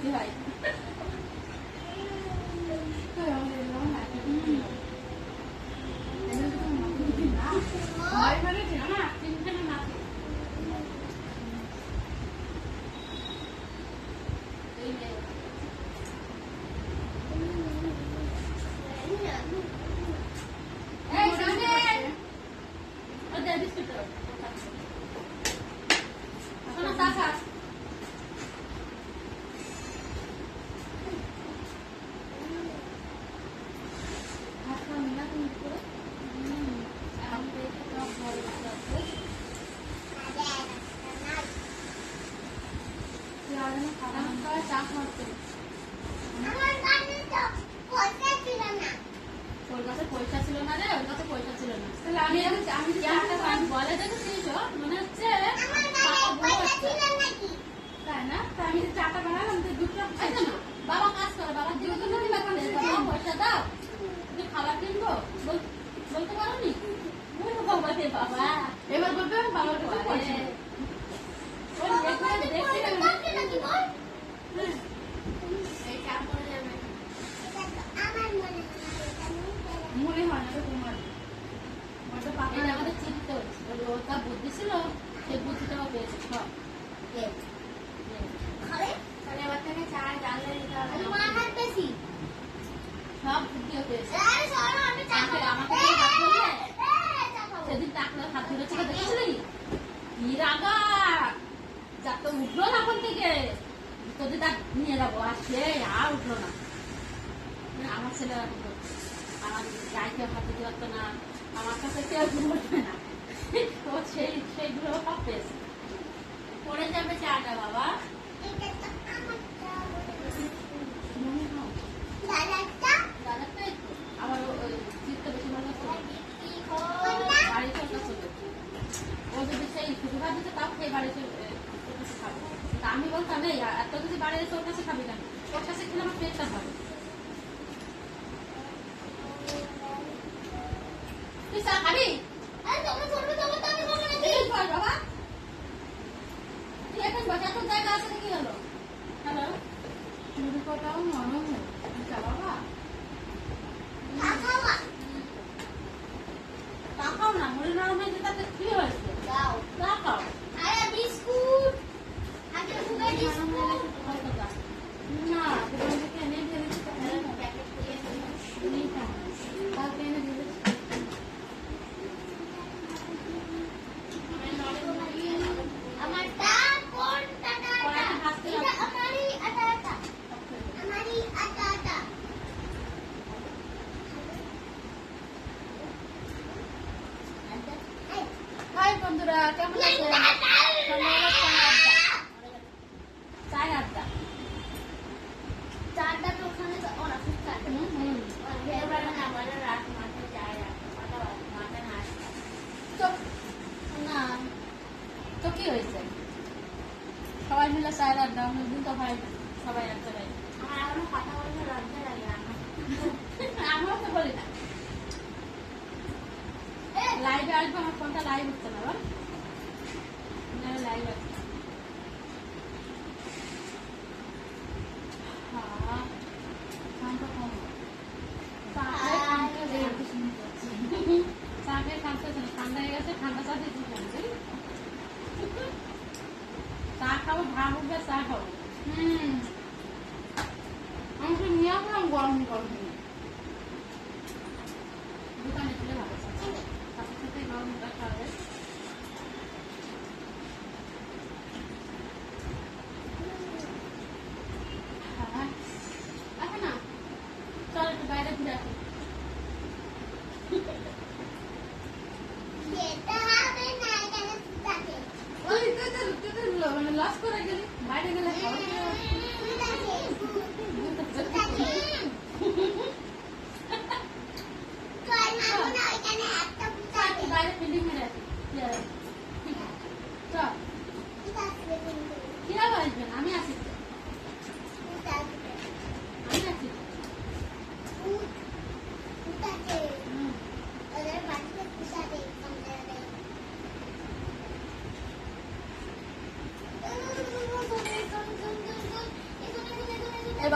ভর্তি হয়। পয়সা ছিল না রে, ওর কাছে পয়সা ছিল না। আমি বলে দেখেছিস মনে হচ্ছে তাই না? আমি চাটা বানালাম দুটো বাবা কাজ করে, বাবা দিয়ে পয়সা দাও খাবার কিনবো বলতে পারো নি? বাবা এবার বলবে বাবার মনে হয় না তোমার আমাদের চিন্তা হচ্ছে ওর তা বুদ্ধি ছিল, সেই বুদ্ধিটাও পেয়েছে সব এবার থেকে চায় জানলে সব বুদ্ধিও পেয়েছে। সেদিন টাকলে হাত ধরেছিল দেখেছিলি কি রাগা যাতে উঠলো না এখন থেকে তোদের তার নিয়ে যাবো, আর সে আর উঠলো না। আমার ছেলেরা আমার গায়ে হাত দিতে পারতো না, আমার কাছে কেউ উঠবে না, ও সেইগুলো সব পেয়েছে। পড়ে যাবে চাটা বাবা আবার চিত্ত বেশি ভালো বাড়ি চলতে চলে ও যদি সেই শুধু ভাত দিতে তাও খেয়ে বাড়ি খাবো। তা আমি বলতাম এই এত যদি বাড়ি এসে ওর কাছে খাবি কেন, ওর কাছে খেলে আমার পেটটা হবে। তুই চা খাবি বাবা? তুই এখন বসার জায়গা আছে কি হলো? হ্যালো মুড়ি কটাও নরম চা বাবা তাকাও না, মুড়ি নরম হয়েছে তাতে কি হয়েছে? তাকাও বিস্কুট না এনে ফেলেছি কালকে এনে ফেলেছি। বন্ধুরা কেমন আছে? চায় আড্ডা চারটা তো ওখানে না তো কি হয়েছে? সবাই মিলে চায়ের আড্ডা অনেকদিন তো হয় না, সবাই এক জায়গায়। আমার কথা বলতে লজ্জা লাগে, আমরাও তো বলি না। লাইভে আসবো, আমার ফোনটা লাইভ হচ্ছে না লাইভ আছে। ঠান্ডা হয়ে গেছে, ঠান্ডা চা দিয়ে চা খাবো, ভাব উঠবে চা খাবো। আমি তো নিয়ে আসলাম গরম গরম দোকানে ছিল ভালো সাথে সাথে গরমটা খাওয়াবে। না চল একটু বাইরে ঘুরে আসি।